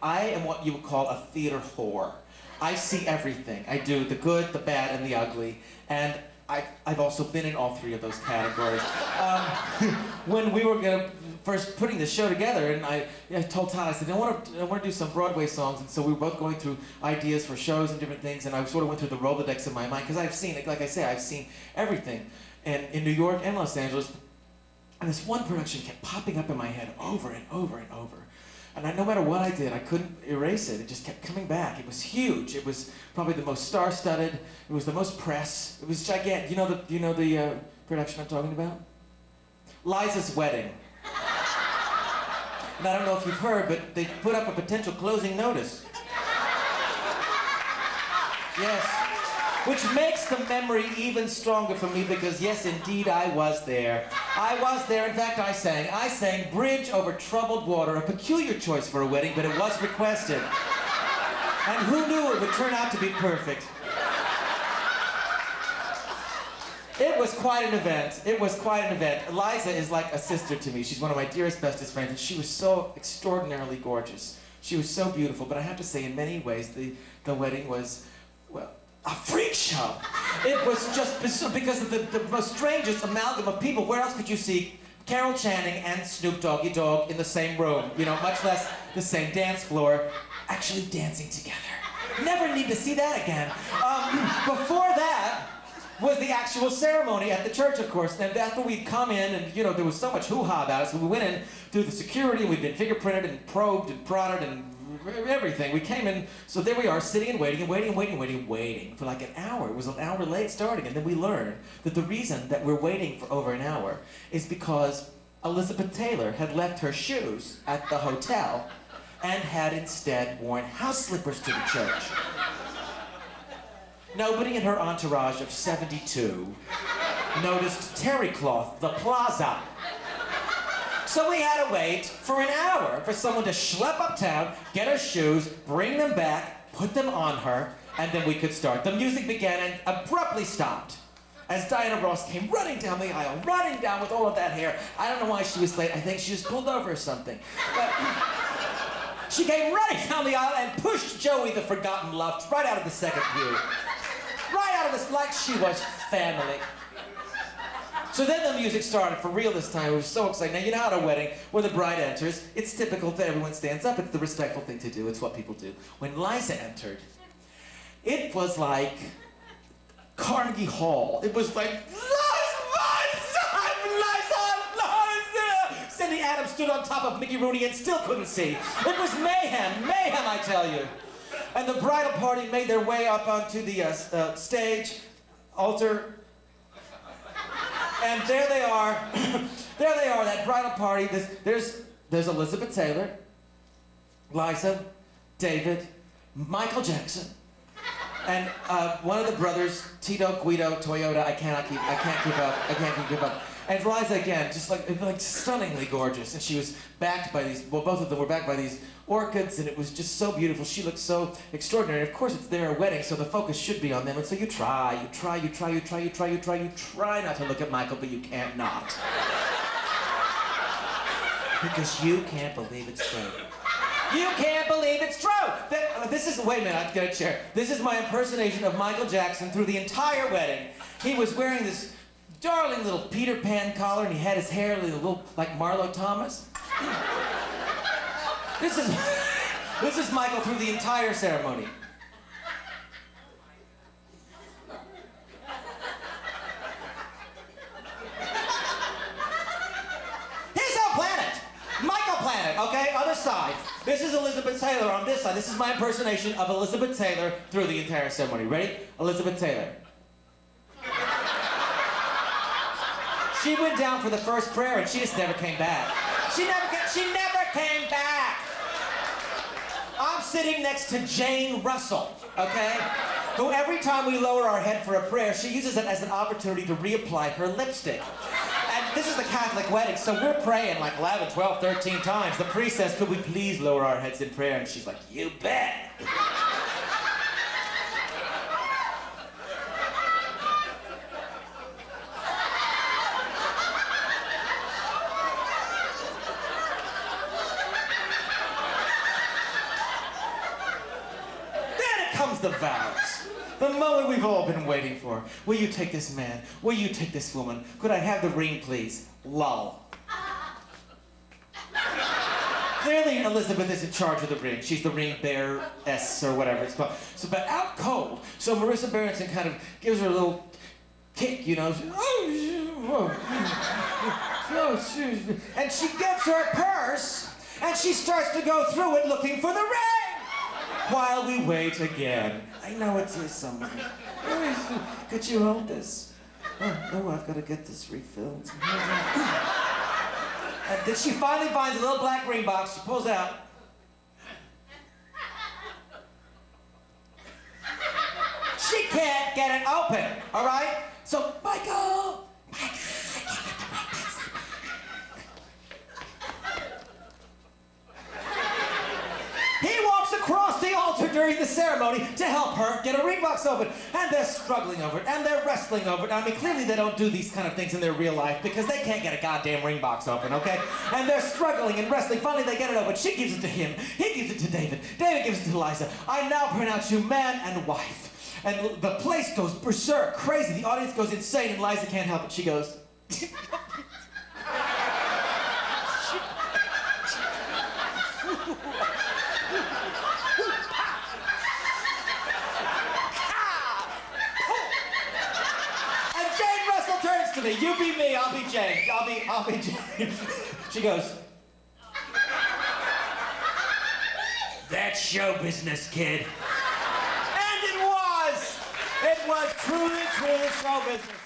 I am what you would call a theater whore. I see everything. I do the good, the bad, and the ugly. And I've also been in all three of those categories. When we were first putting the show together, and I told Todd, I said, I want to do some Broadway songs, and so we were both going through ideas for shows and different things, and I sort of went through the Rolodex in my mind, because I've seen, like I say, I've seen everything, and in New York and Los Angeles, and this one production kept popping up in my head over and over and over. And no matter what I did, I couldn't erase it. It just kept coming back. It was huge. It was probably the most star-studded. It was the most press. It was gigantic. You know the production I'm talking about? Liza's Wedding. And I don't know if you've heard, but they put up a potential closing notice. Yes. Which makes the memory even stronger for me because, yes, indeed, I was there. I was there. In fact, I sang Bridge Over Troubled Water, a peculiar choice for a wedding, but it was requested. And who knew it would turn out to be perfect? It was quite an event. It was quite an event. Liza is like a sister to me. She's one of my dearest, bestest friends, and she was so extraordinarily gorgeous. She was so beautiful, but I have to say, in many ways, the wedding was, well, a freak show. It was just because of the most strangest amalgam of people. Where else could you see Carol Channing and Snoop Doggy Dogg in the same room? You know, much less the same dance floor, actually dancing together. Never need to see that again. Before that was the actual ceremony at the church, of course. And after we'd come in, and you know, there was so much hoo-ha about it, so we went in through the security, and we'd been fingerprinted and probed and prodded and everything. We came in, so there we are, sitting and waiting for like an hour. It was an hour late starting, and then we learned that the reason that we're waiting for over an hour is because Elizabeth Taylor had left her shoes at the hotel and had instead worn house slippers to the church. Nobody in her entourage of 72 noticed terry cloth, the plaza. So we had to wait for an hour for someone to schlep uptown, get her shoes, bring them back, put them on her, and then we could start. The music began and abruptly stopped as Diana Ross came running down the aisle, running down with all of that hair. I don't know why she was late. I think she was pulled over or something. But she came running down the aisle and pushed Joey the Forgotten Love right out of the second pew. Right out of this, like she was family. So then the music started for real this time. It was so exciting. Now, you know, at a wedding, where the bride enters, it's typical that everyone stands up. It's the respectful thing to do. It's what people do. When Liza entered, it was like Carnegie Hall. It was like, Liza! Cindy Adams stood on top of Mickey Rooney and still couldn't see. It was mayhem, mayhem, I tell you. And the bridal party made their way up onto the stage, altar, and there they are, there they are, that bridal party. There's Elizabeth Taylor, Liza, David, Michael Jackson, and one of the brothers, Tito, Guido, Toyota. I can't keep up. And Liza again, just like stunningly gorgeous, and she was backed by these. Well, both of them were backed by these orchids, and it was just so beautiful. She looked so extraordinary. Of course, it's their wedding, so the focus should be on them. And so you try not to look at Michael, but you can't not. Because you can't believe it's true. You can't believe it's true! Wait a minute, I've got a chair. This is my impersonation of Michael Jackson through the entire wedding. He was wearing this darling little Peter Pan collar, and he had his hair a little like Marlo Thomas. This is Michael through the entire ceremony. Here's our planet! Michael Planet, okay? Other side. This is Elizabeth Taylor on this side. This is my impersonation of Elizabeth Taylor through the entire ceremony. Ready? Elizabeth Taylor. She went down for the first prayer and she just never came back. She never came back! I'm sitting next to Jane Russell, okay? Who every time we lower our head for a prayer, she uses it as an opportunity to reapply her lipstick. And this is a Catholic wedding, so we're praying like 11, 12, 13 times. The priest says, could we please lower our heads in prayer? And she's like, you bet! comes the vows. The moment we've all been waiting for. Will you take this man? Will you take this woman? Could I have the ring, please? Lull. Clearly, Elizabeth is in charge of the ring. She's the ring bearess or whatever it's called. So, but out cold. So Marissa Berenson kind of gives her a little kick, you know. And she gets her purse, and she starts to go through it looking for the ring. While we wait again. I know it's here somewhere. Could you hold this? Oh, I've got to get this refilled. And then she finally finds a little black ring box. She pulls it out. She can't get it open, all right? So, Michael, I can't get the ring box. He walks across the altar during the ceremony to help her get a ring box open. And they're struggling over it, and they're wrestling over it. I mean, clearly they don't do these kind of things in their real life because they can't get a goddamn ring box open, okay? And they're struggling and wrestling. Finally, they get it open. She gives it to him. He gives it to David. David gives it to Liza. I now pronounce you man and wife. And the place goes berserk, crazy. The audience goes insane, and Liza can't help it. She goes... to me. You be me, I'll be Jane. I'll be Jane. She goes, that's show business, kid. And it was truly show business.